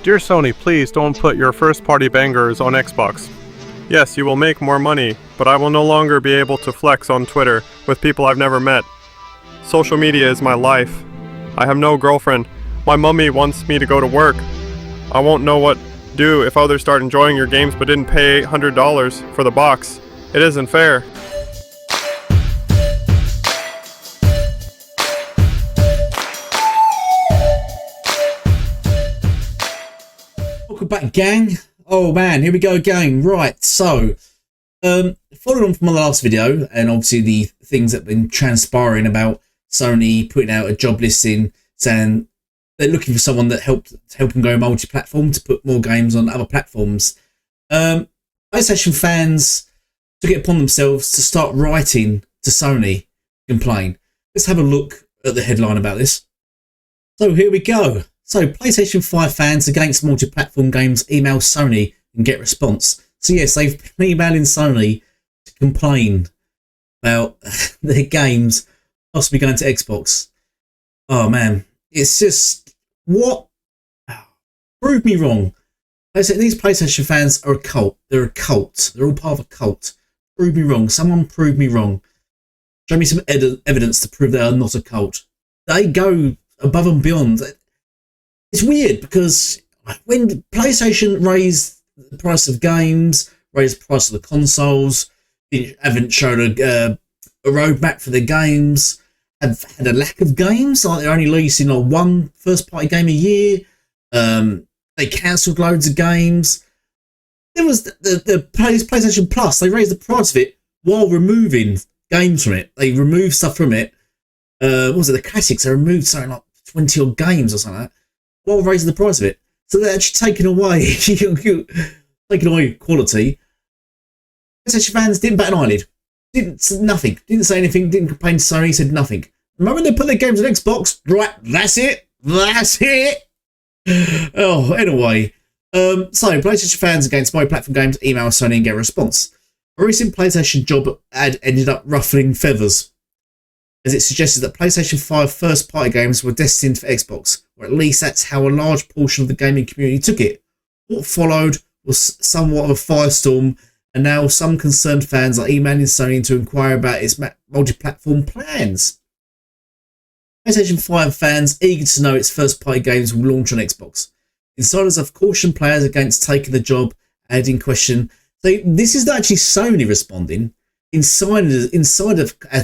Dear Sony, please don't put your first-party bangers on Xbox. Yes, you will make more money, but I will no longer be able to flex on Twitter with people I've never met. Social media is my life. I have no girlfriend. My mummy wants me to go to work. I won't know what to do if others start enjoying your games but didn't pay $100 for the box. It isn't fair. Welcome back, gang. Oh man, here we go again. Right, so following on from the last video, and obviously the things that have been transpiring about Sony putting out a job listing saying they're looking for someone that help them go multi-platform to put more games on other platforms. PlayStation fans took it upon themselves to start writing to Sony to complain. Let's have a look at the headline about this. So here we go. So PlayStation 5 fans against multi-platform games email Sony and get response. So yes, they've been emailing Sony to complain about their games possibly going to Xbox. Oh man, it's just, what? Prove me wrong. These PlayStation fans are a cult. They're a cult. They're all part of a cult. Prove me wrong. Someone prove me wrong. Show me some evidence to prove they are not a cult. They go above and beyond. It's weird because when PlayStation raised the price of games, raised the price of the consoles, haven't shown a roadmap for their games, have had a lack of games, like they're only releasing like one first-party game a year. They cancelled loads of games. There was the PlayStation Plus. They raised the price of it while removing games from it. They removed stuff from it. What was it? The classics. They removed something like 20 odd games or something like that, while raising the price of it. So they're actually taking away quality. PlayStation fans didn't bat an eyelid. Nothing. Didn't say anything. Didn't complain to Sony. Said nothing. Remember when they put their games on Xbox? Right, that's it. That's it. Oh, anyway. So PlayStation fans against multi-platform games email Sony and get a response. A recent PlayStation job ad ended up ruffling feathers, as it suggested that PlayStation 5 first-party games were destined for Xbox, or at least that's how a large portion of the gaming community took it. What followed was somewhat of a firestorm, and now some concerned fans are emailing Sony to inquire about its multi-platform plans. PlayStation 5 fans eager to know its first-party games will launch on Xbox. Insiders have cautioned players against taking the job, adding question. So this is actually Sony responding. Insiders have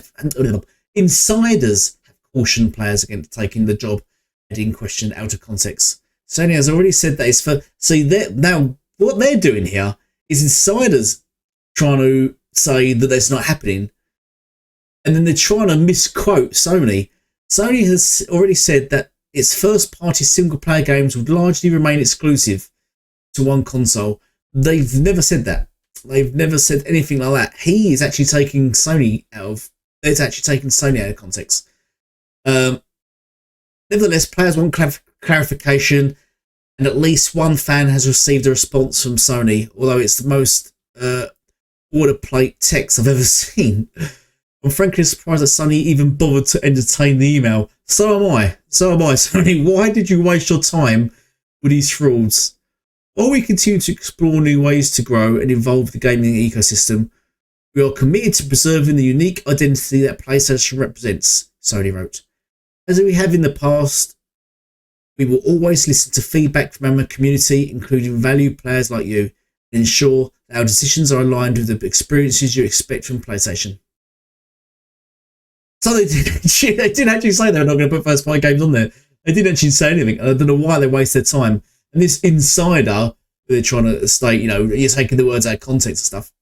cautioned players against taking the job, adding question out of context. Sony has already said that it's for. See, now what they're doing here is insiders trying to say that that's not happening, and then they're trying to misquote Sony. Sony has already said that its first-party single-player games would largely remain exclusive to one console. They've never said that. They've never said anything like that. He is actually taking Sony out of. It's actually taking Sony out of context. Nevertheless, players want clarification, and at least one fan has received a response from Sony, although it's the most boilerplate text I've ever seen. I'm frankly surprised that Sony even bothered to entertain the email. So am I, Sony. Why did you waste your time with these frauds? While we continue to explore new ways to grow and evolve the gaming ecosystem, we are committed to preserving the unique identity that PlayStation represents, Sony wrote. As we have in the past, we will always listen to feedback from our community, including valued players like you, and ensure that our decisions are aligned with the experiences you expect from PlayStation. So they didn't actually say they were not going to put first-party games on there. They didn't actually say anything. I don't know why they waste their time. And this insider, they're trying to state, you're taking the words out of context and stuff.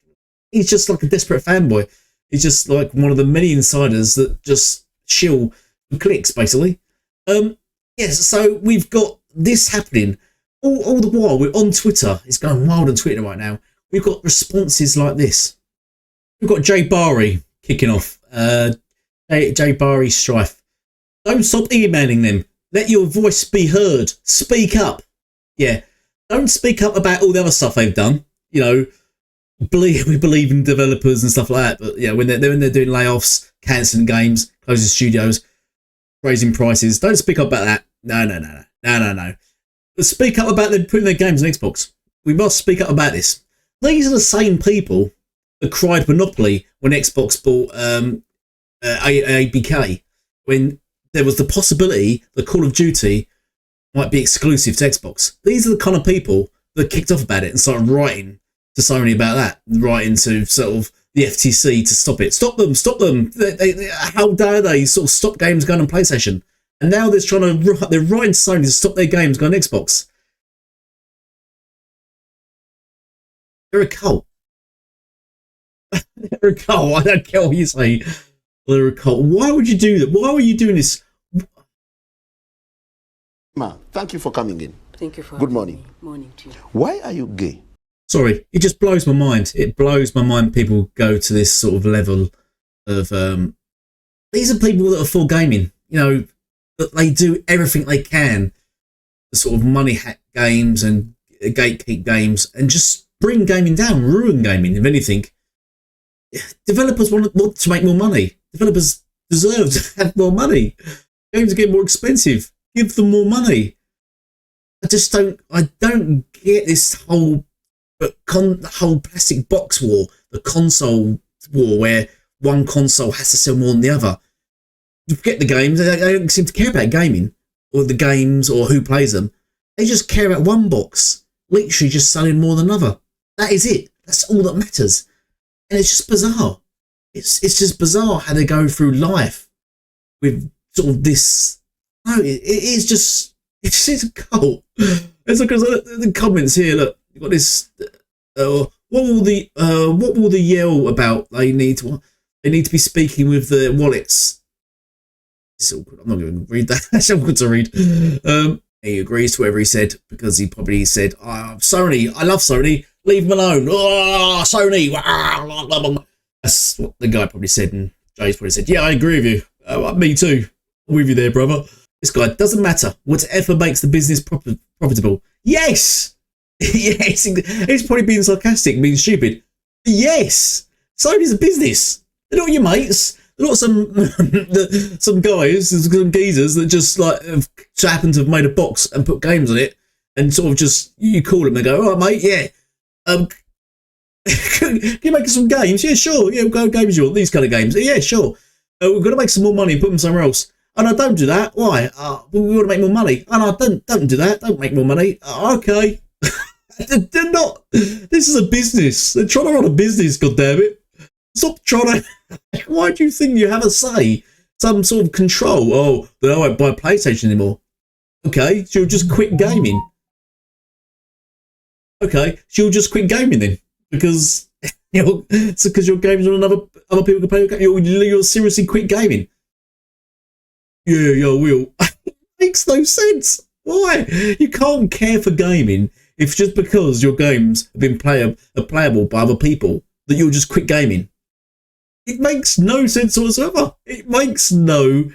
He's just like a desperate fanboy. He's just like one of the many insiders that just shill for clicks, basically. Yes, so we've got this happening. All the while, we're on Twitter. It's going wild on Twitter right now. We've got responses like this. We've got Jay Barry kicking off. Jay Barry Strife. Don't stop emailing them. Let your voice be heard. Speak up. Yeah. Don't speak up about all the other stuff they've done. We believe in developers and stuff like that. But yeah, when they're doing layoffs, cancelling games, closing studios, raising prices, don't speak up about that. No. speak up about them putting their games on Xbox. We must speak up about this. These are the same people that cried monopoly when Xbox bought E.G.G, when there was the possibility that Call of Duty might be exclusive to Xbox. These are the kind of people that kicked off about it and started writing to Sony about that, writing to sort of the FTC to stop it. Stop them, stop them. How dare they sort of stop games going on PlayStation? And now they're writing to Sony to stop their games going on Xbox. They're a cult. They're a cult. I don't care what you say. They're a cult. Why would you do that? Why were you doing this? Ma, thank you for coming in. Thank you for Good morning. Morning to you. Why are you gay? Sorry, it just blows my mind. It blows my mind people go to this sort of level of... these are people that are for gaming. You know, that they do everything they can to sort of money hack games and gatekeep games and just bring gaming down, ruin gaming, if anything. Developers want to make more money. Developers deserve to have more money. Games are getting more expensive. Give them more money. I don't get this whole plastic box war, the console war, where one console has to sell more than the other. Forget the games. They don't seem to care about gaming or the games or who plays them. They just care about one box, literally just selling more than another. That is it. That's all that matters. And it's just bizarre. It's just bizarre how they go through life with sort of this. No, it's just a cult. It's because the comments here. Look, you've got this. What will the yell about? They need to be speaking with the wallets. It's awkward. I'm not going to read that. That's awkward to read. He agrees to whatever he said because he probably said, Sony, I love Sony. Leave him alone. Oh, Sony. That's what the guy probably said. And Jay's probably said, yeah, I agree with you. Me too. I'm with you there, brother. This guy, doesn't matter. Whatever makes the business profitable. Yes. Yes. He's probably being sarcastic, being stupid. Yes. Sony's a business. They're not your mates. They're not some guys, some geezers that just like have happened to have made a box and put games on it and sort of just, you call them and go, all right, mate, yeah. Can you make us some games? Yeah, sure. Yeah, what kind of games you want? These kind of games. Yeah, sure. We're going to make some more money and put them somewhere else. Oh, no, don't do that. Why? We want to make more money. Oh, no, don't do that. Don't make more money. Okay. They're not. This is a business. They're trying to run a business, goddammit. Stop trying to... Why do you think you have a say? Some sort of control? Oh, they won't buy a PlayStation anymore. Okay, so you'll just quit gaming. Okay, so you'll just quit gaming then. Because it's because your games on other people can play your game. You'll seriously quit gaming. Yeah, I will. It makes no sense. Why? You can't care for gaming if just because your games have been playable by other people that you'll just quit gaming. It makes no sense whatsoever. It makes no...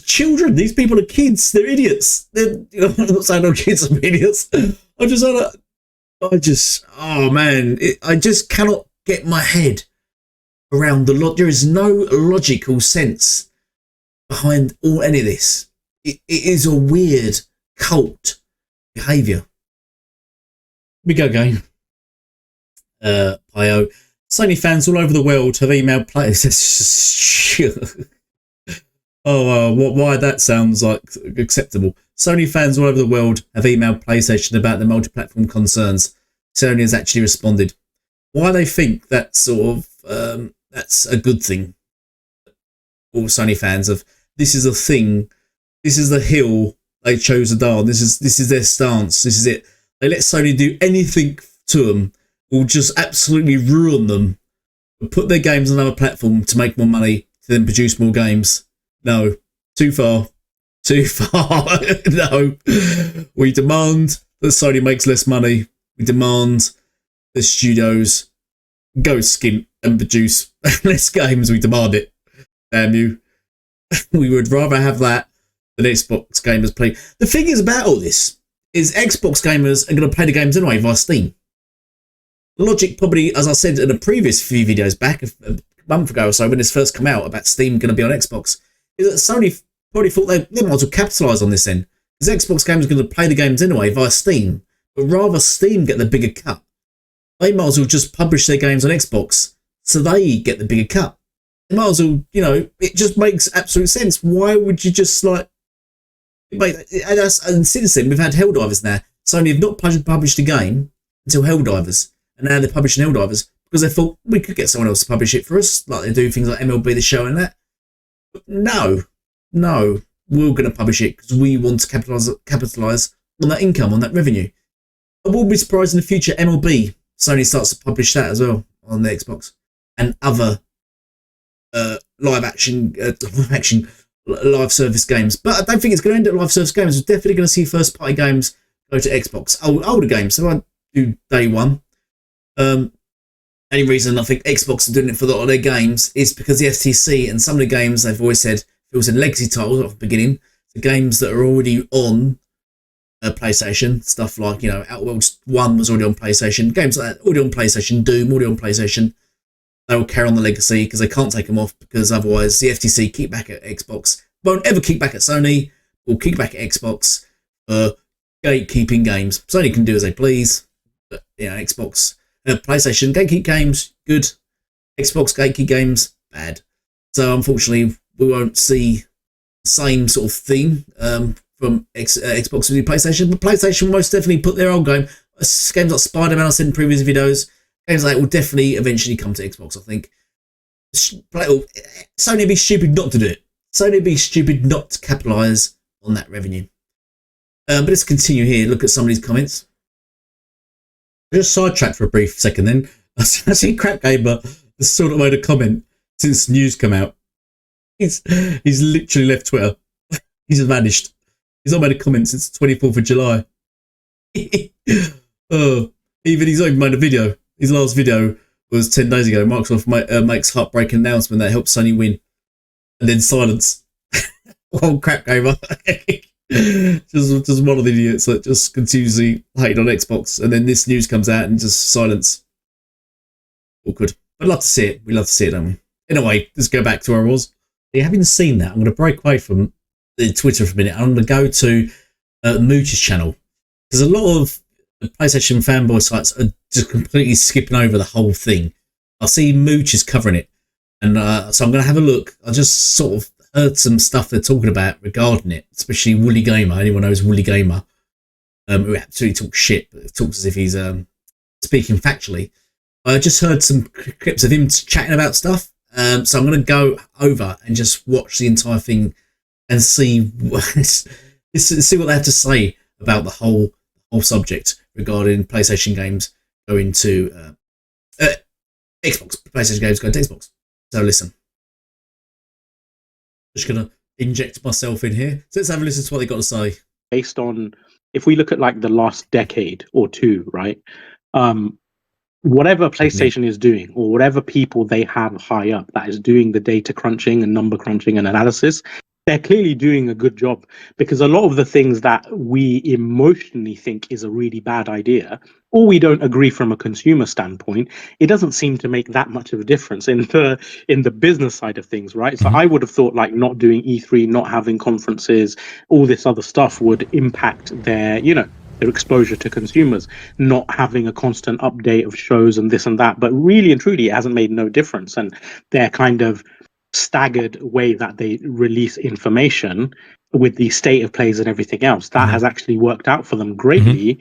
Children, these people are kids. They're idiots. I'm not saying all kids are idiots. Oh man, I just cannot get my head around the lot. There is no logical sense behind any of this. It is a weird cult behaviour. We go again. Pio. Sony fans all over the world have emailed players. Why that sounds like acceptable. Sony fans all over the world have emailed PlayStation about the multi-platform concerns. Sony has actually responded. Why they think that sort of that's a good thing? All Sony fans of this is a thing. This is the hill they chose to die on. This is their stance. This is it. They let Sony do anything to them. Will just absolutely ruin them. Put their games on another platform to make more money to then produce more games. No, too far. Too far. No. We demand that Sony makes less money. We demand the studios go skimp and produce less games. We demand it. Damn you. We would rather have that than Xbox gamers play. The thing is about all this is Xbox gamers are going to play the games anyway via Steam. Logic probably, as I said in a previous few videos back, a month ago or so, when this first came out about Steam going to be on Xbox, is that Sony probably thought they might as well capitalise on this then. Because Xbox games are going to play the games anyway via Steam, but rather Steam get the bigger cut. They might as well just publish their games on Xbox so they get the bigger cut. They might as well, you know, it just makes absolute sense. Why would you just like... And since then, we've had Helldivers now. Sony have not published a game until Helldivers. And now they're publishing Helldivers because they thought we could get someone else to publish it for us, like they do things like MLB The Show and that. But no, we're going to publish it because we want to capitalise on that income, on that revenue. I wouldn't be surprised in the future MLB, Sony starts to publish that as well on the Xbox and other live service games. But I don't think it's going to end at live service games. We're definitely going to see first party games go to Xbox, older games. So I won't do day one. Any reason I think Xbox are doing it for a lot of their games is because the FTC and some of the games they've always said, it was in legacy titles at the beginning, the games that are already on PlayStation, stuff like, you know, Outworld 1 was already on PlayStation, games like that, already on PlayStation, Doom, already on PlayStation, they will carry on the legacy because they can't take them off because otherwise the FTC kick back at Xbox, won't ever kick back at Sony, will kick back at Xbox for gatekeeping games. Sony can do as they please, but, you know, Xbox, PlayStation, gatekeep games, good. Xbox, gatekeep games, bad. So unfortunately, we won't see the same sort of theme from Xbox with PlayStation, but PlayStation will most definitely put their own games like Spider-Man I said in previous videos, games like that will definitely eventually come to Xbox, I think. Sony would be stupid not to do it. Sony would be stupid not to capitalise on that revenue. But let's continue here, look at some of these comments. Just sidetracked for a brief second then. I see Crap Gamer has sort of made a comment since news come out. He's literally left Twitter. He's vanished. He's not made a comment since the 24th of July. He's not even made a video. His last video was 10 days ago. Microsoft makes heartbreaking announcement that helps Sony win. And then silence. Oh, Crap Gamer. just one of the idiots that just continuously hated on Xbox. And then this news comes out and just silence. Awkward. I'd love to see it. We love to see it, don't we? Anyway, let's go back to where I was. Having seen that, I'm going to break away from the Twitter for a minute. I'm going to go to Mooch's channel. Because a lot of PlayStation fanboy sites are just completely skipping over the whole thing. I see Mooch is covering it. And so I'm going to have a look. I just sort of heard some stuff they're talking about regarding it, especially Wooleygamer. Anyone knows Wooleygamer, who absolutely talks shit, but talks as if he's speaking factually. I just heard some clips of him chatting about stuff. So I'm going to go over and just watch the entire thing and see what they have to say about the whole subject regarding PlayStation games going to Xbox. PlayStation games going to Xbox. So listen. Just going to inject myself in here. So let's have a listen to what they got to say. Based on, if we look at like the last decade or two, right? Whatever PlayStation is doing, or whatever people they have high up that is doing the data crunching and number crunching and analysis, they're clearly doing a good job, because a lot of the things that we emotionally think is a really bad idea, or we don't agree from a consumer standpoint, it doesn't seem to make that much of a difference in the business side of things, right? So I would have thought like not doing E3, not having conferences, all this other stuff would impact their, their exposure to consumers, not having a constant update of shows and this and that. But really and truly, it hasn't made no difference. And their kind of staggered way that they release information with the state of plays and everything else, that has actually worked out for them greatly.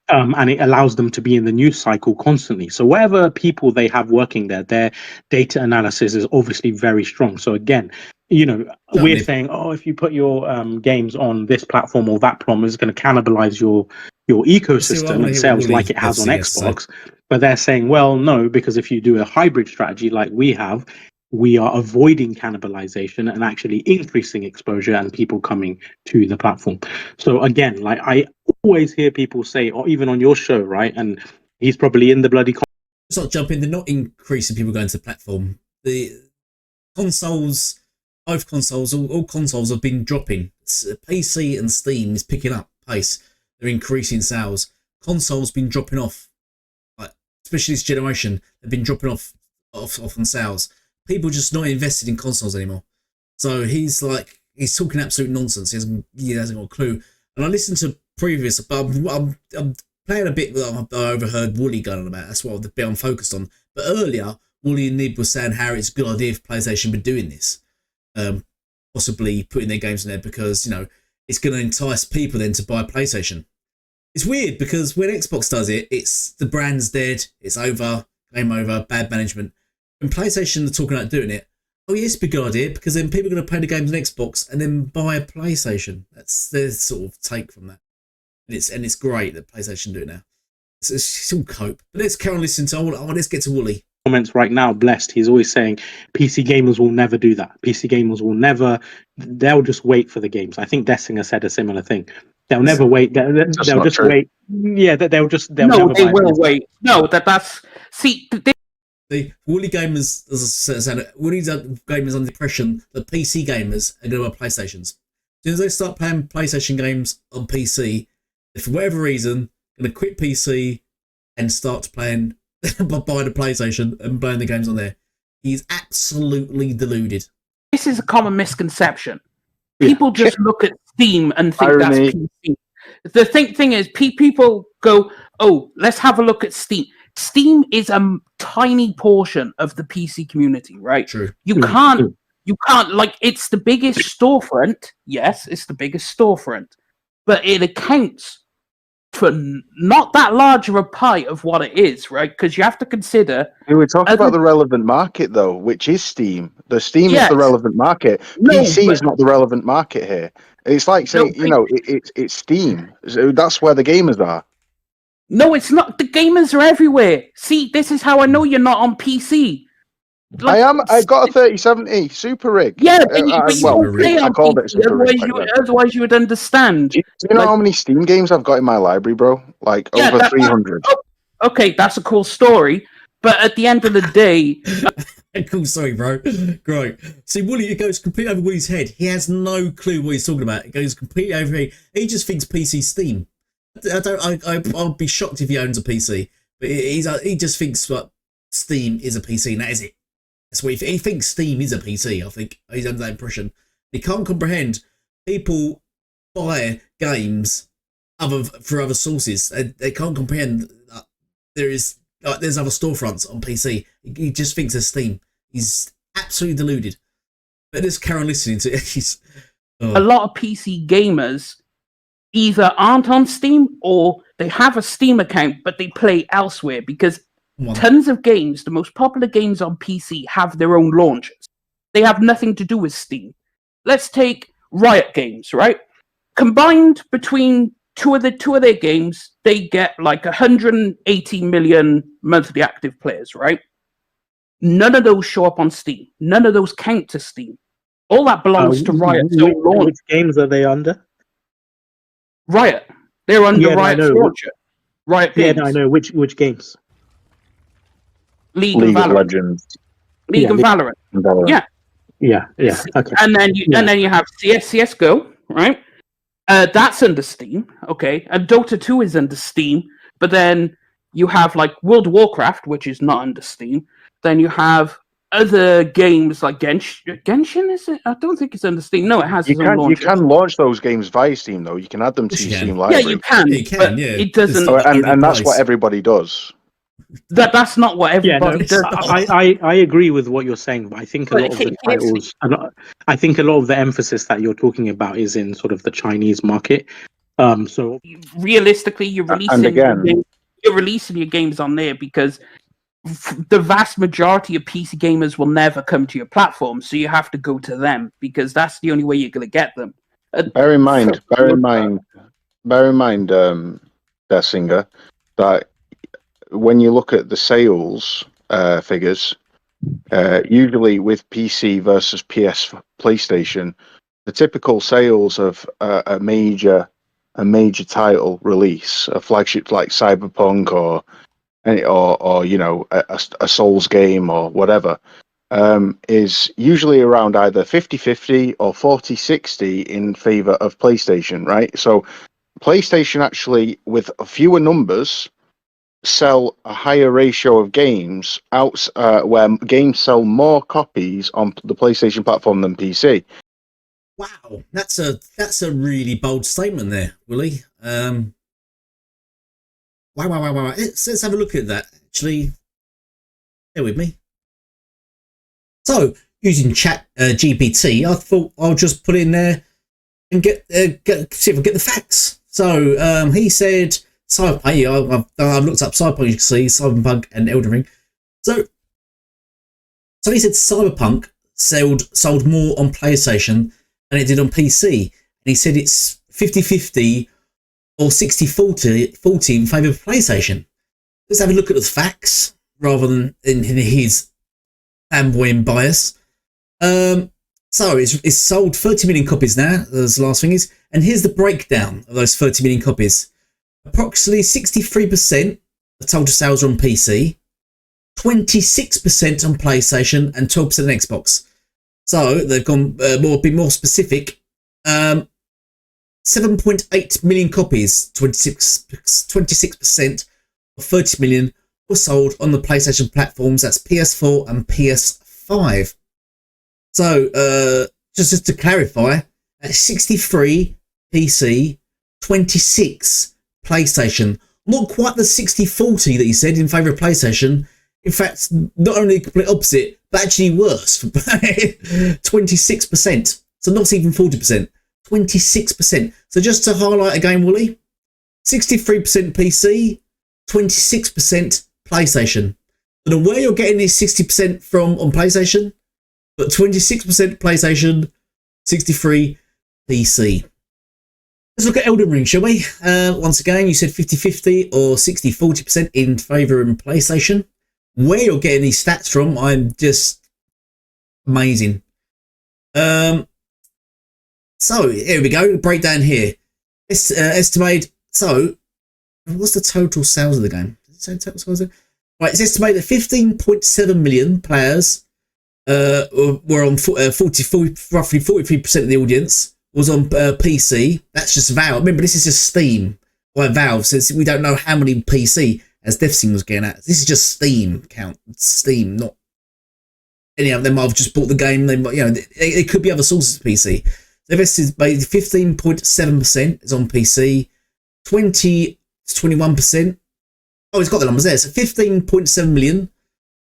And it allows them to be in the news cycle constantly. So whatever people they have working there, their data analysis is obviously very strong. So again, we're saying, oh, if you put your games on this platform or that platform, it's going to cannibalize your ecosystem and sales like it has on Xbox. But they're saying, well, no, because if you do a hybrid strategy like we have, we are avoiding cannibalization and actually increasing exposure and people coming to the platform. So again, like I always hear people say, or even on your show, right? And he's probably in the bloody... It's not jumping, they're not increasing people going to the platform. The consoles, both consoles, all consoles have been dropping. PC and Steam is picking up pace. They're increasing sales. Consoles been dropping off, like, especially this generation. They've been dropping off on sales. People just not invested in consoles anymore. So he's talking absolute nonsense. He hasn't got a clue. And And I listened to previous, but I'm playing a bit that I overheard Wooly going on about. That's what the bit I'm focused on. But earlier, Wooly and Nib were saying how it's a good idea if PlayStation been doing this, possibly putting their games in there because it's going to entice people then to buy a PlayStation. It's weird because when Xbox does it, it's the brand's dead, it's over, game over, bad management. When PlayStation are talking about doing it, oh yes, it's a good idea because then people are going to play the games on Xbox and then buy a PlayStation. That's their sort of take from that. And it's great that PlayStation do it now. It's all cope. But let's carry on listening to. Let's get to Wooly. Comments right now, blessed. He's always saying PC gamers will never do that. PC gamers will never. They'll just wait for the games. I think Dessinger said a similar thing. They'll never wait. They'll just true. wait. Yeah, they'll No, never they buy will it. wait. No, that's see. The Wooleygamers, as I said, Wooleygamers under the impression that PC gamers are going to buy PlayStations. As soon as they start playing PlayStation games on PC, if for whatever reason, going to quit PC and start playing, buy the PlayStation and playing the games on there. He's absolutely deluded. This is a common misconception. People just look at Steam and think Irony. that's PC. The thing is, people go, "Oh, let's have a look at Steam." Steam is a tiny portion of the PC community, right? True. You can't like. It's the biggest storefront. Yes, it's the biggest storefront, but it accounts for not that large of a pie of what it is, right? Because you have to consider. We're talking about the relevant market, though, which is Steam. The Steam Yes. is the relevant market. No, PC is not the relevant market here. It's like saying, it's Steam. So that's where the gamers are. No, it's not. The gamers are everywhere. See, this is how I know you're not on PC. I am. I got a 3070 Super Rig. Yeah, but you well, don't play I on called it PC, Super Rig. back then. otherwise you would understand. Do you know how many Steam games I've got in my library, bro? Like over 300. Okay, that's a cool story. But at the end of the day, Cool, sorry, bro. Great. See, Wooly, it goes completely over Wooly's head. He has no clue what he's talking about. It goes completely over here. He just thinks PC Steam. I'll be shocked if he owns a PC, but he just thinks that Steam is a PC, and that is it. That's what he thinks. Steam is a PC. I think he's under that impression. He can't comprehend people buy games for other sources. They can't comprehend that there's other storefronts on PC. He just thinks of Steam. He's absolutely deluded. But let's carry on listening to it. a lot of PC gamers either aren't on Steam or they have a Steam account, but they play elsewhere because tons of games, the most popular games on PC, have their own launchers. They have nothing to do with Steam. Let's take Riot Games, right? Combined between two of their games, they get like 180 million monthly active players, right? None of those show up on Steam. None of those count to Steam. All that belongs to Riot. Which games are they under? Riot. They're under Riot's launcher. Riot Games. Yeah, I know. Which games? League and of Valorant. Legends. League and Valorant. Valorant. Yeah. Okay. And then you have CS:GO, right? That's under Steam, okay. And Dota 2 is under Steam, but then you have like World of Warcraft, which is not under Steam. Then you have other games like Genshin, is it? I don't think it's under Steam. No, it has its own launcher. You can launch those games via Steam, though. You can add them to your Steam library. Yeah, you can. But it doesn't. And that's what everybody does. That's not what everybody does. I agree with what you're saying, but I think a lot of the titles, I think a lot of the emphasis that you're talking about is in sort of the Chinese market. So realistically, you're releasing your games on there because the vast majority of PC gamers will never come to your platform, so you have to go to them because that's the only way you're going to get them. Bear in mind, Dessinger, that when you look at the sales figures, usually with PC versus PlayStation, the typical sales of a major title release, a flagship like Cyberpunk or a Souls game or whatever, is usually around either 50-50 or 40-60 in favor of PlayStation, right? So PlayStation actually, with fewer numbers, sell a higher ratio of games where games sell more copies on the PlayStation platform than PC. Wow, that's a really bold statement there, Willie. Wow. Let's have a look at that. Actually, bear with me. So, using Chat GPT, I thought I'll just put in there and see if I get the facts. So, he said, Cyberpunk. I've looked up Cyberpunk. You can see Cyberpunk and Elden Ring. So he said Cyberpunk sold more on PlayStation than it did on PC. And he said it's 50-50 or 60-40 in favour of PlayStation. Let's have a look at the facts rather than in his fanboying bias. So it's sold 30 million copies now, as the last thing is. And here's the breakdown of those 30 million copies. Approximately 63% of total sales are on PC, 26% on PlayStation, and 12% on Xbox. So they've gone be more specific. 7.8 million copies, 26% of 30 million were sold on the PlayStation platforms. That's PS4 and PS5. So just to clarify, that's 63 PC, 26 PlayStation. Not quite the 60-40 that you said in favour of PlayStation. In fact, not only the complete opposite, but actually worse. 26%. So not even 40%. 26%. So just to highlight again, Wooly, 63% PC, 26% PlayStation. I don't know where you're getting this 60% from on PlayStation, but 26% PlayStation, 63 PC. Let's look at Elden Ring, shall we? Once again, you said 50-50 or 60-40% in favour of PlayStation. Where you're getting these stats from, I'm just amazing. So here we go. Breakdown here. It's estimated. So, what's the total sales of the game? Total sales of... Right, it's estimated that 15.7 million players were on roughly 43% of the audience was on PC. That's just Valve. Remember, this is just Steam by Valve, since we don't know how many PC, as DevSing was getting at. This is just Steam count. Steam, not any of them. I've just bought the game. They, it could be other sources of PC. They've estimated 15.7% is on PC, 20 to 21%. Oh, it's got the numbers there. So 15.7 million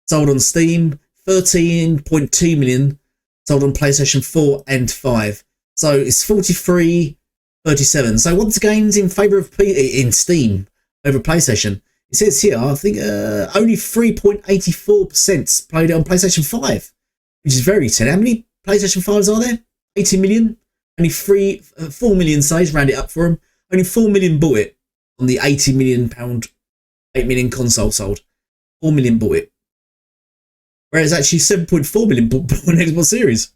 sold on Steam, 13.2 million sold on PlayStation 4 and 5. So it's 43-37. So once again, in favour of in Steam over PlayStation. It says here, I think only 3.84% played it on PlayStation 5, which is very sad. How many PlayStation 5s are there? 80 million. Only 4 million sales, round it up for them. Only 4 million bought it on the £80 million, 8 million console sold. 4 million bought it. Whereas actually 7.4 million bought on Xbox Series.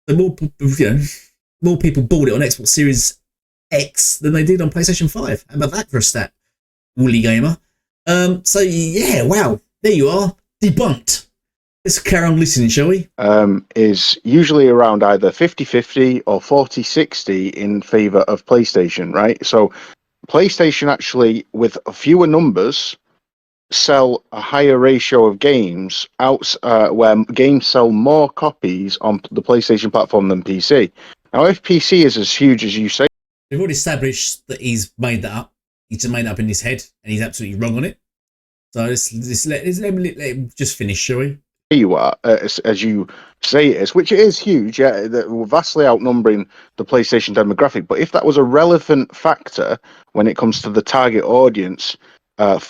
So more people bought it on Xbox Series X than they did on PlayStation 5. How about that for a stat? Wooleygamer. So yeah, wow. There you are. Debunked. Let's carry on listening, shall we? Is usually around either 50-50 or 40-60 in favour of PlayStation, right? So PlayStation actually, with fewer numbers, sell a higher ratio of games where games sell more copies on the PlayStation platform than PC. Now, if PC is as huge as you say, we've already established that he's made that up. He's just made it up in his head, and he's absolutely wrong on it. So let him just finish, shall we? You are, as you say it is, which it is huge, yeah, that we're vastly outnumbering the PlayStation demographic. But if that was a relevant factor when it comes to the target audience to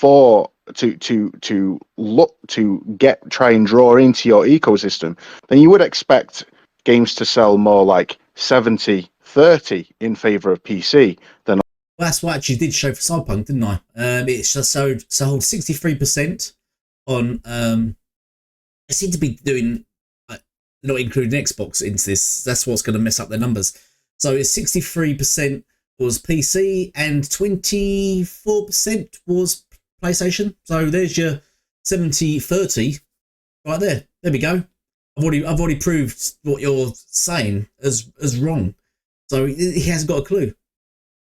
look to try and draw into your ecosystem, then you would expect games to sell more like 70-30 in favour of PC than. Well, that's what I actually did show for Cyberpunk, didn't I? It's just sold 63% on. I seem to be doing not including Xbox into this. That's what's going to mess up their numbers. So it's 63% was PC and 24% was PlayStation. So there's your 70-30 right there. There we go. I've already proved what you're saying as wrong. So he hasn't got a clue.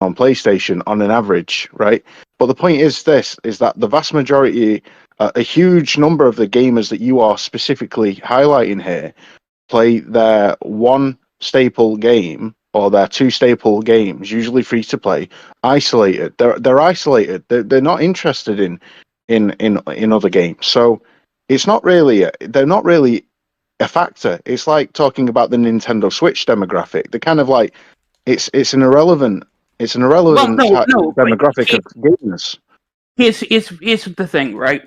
On PlayStation on an average, right? But the point is that the vast majority, a huge number of the gamers that you are specifically highlighting here, play their 1 staple game, or their two staple games, usually free to play, isolated. They're isolated. They're not interested in other games. So it's not really they're not really a factor. It's like talking about the Nintendo Switch demographic. They're kind of like it's an irrelevant Well, no, no. But demographic of gamers. here's the thing, right?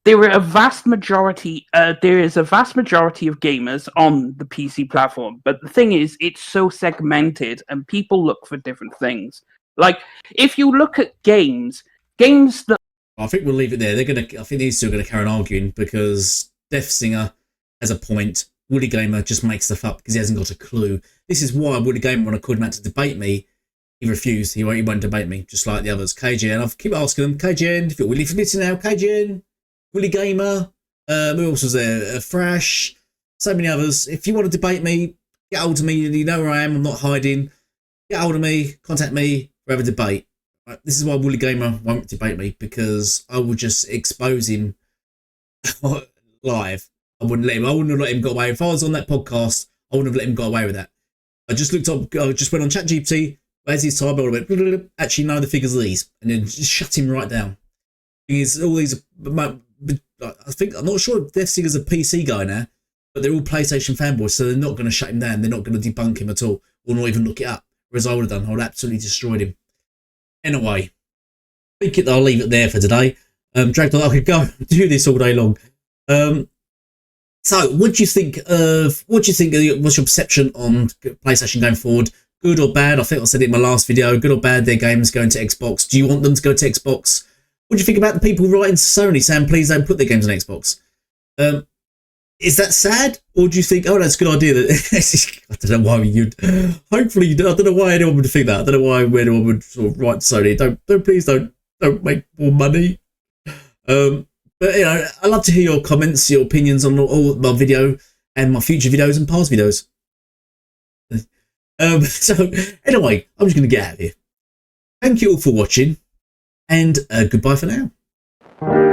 There is a vast majority of gamers on the PC platform, but the thing is, it's so segmented, and people look for different things. Like, if you look at games that I think we'll leave it there. I think these two are gonna carry on arguing because Death Singer has a point. Wooleygamer just makes stuff up because he hasn't got a clue. This is why Wooleygamer, when I called him out to debate me, he refused. He won't debate me, just like the others. KGN, I keep asking them, KGN, if you're willing for listening now, KGN, Wooleygamer, who else was there? Thrash, so many others. If you want to debate me, get hold of me. You know where I am. I'm not hiding. Get hold of me. Contact me. We'll have a debate. Right, this is why Wooleygamer won't debate me, because I will just expose him live. I wouldn't have let him get away. If I was on that podcast, I wouldn't have let him get away with that. I just looked up, I just went on ChatGPT, where's his time? I went, actually, no, the figures are these, and then just shut him right down. Because all these, I think, I'm not sure if Death Singer's a PC guy now, but they're all PlayStation fanboys, so they're not going to shut him down. They're not going to debunk him at all, or not even look it up. Whereas I would have done, I would have absolutely destroyed him. Anyway, I think I'll leave it there for today. Dragged on, I could go do this all day long. So, what do you think? What's your perception on PlayStation going forward? Good or bad? I think I said it in my last video. Good or bad? Their games going to Xbox. Do you want them to go to Xbox? What do you think about the people writing to Sony saying please don't put their games on Xbox? Is that sad, or do you think, oh, that's a good idea? That I don't know why you'd. Hopefully, you do. I don't know why anyone would think that. I don't know why anyone would sort of write to Sony. Don't make more money. But you know, I love to hear your comments, your opinions on all my video and my future videos and past videos. So anyway, I'm just going to get out of here. Thank you all for watching, and goodbye for now.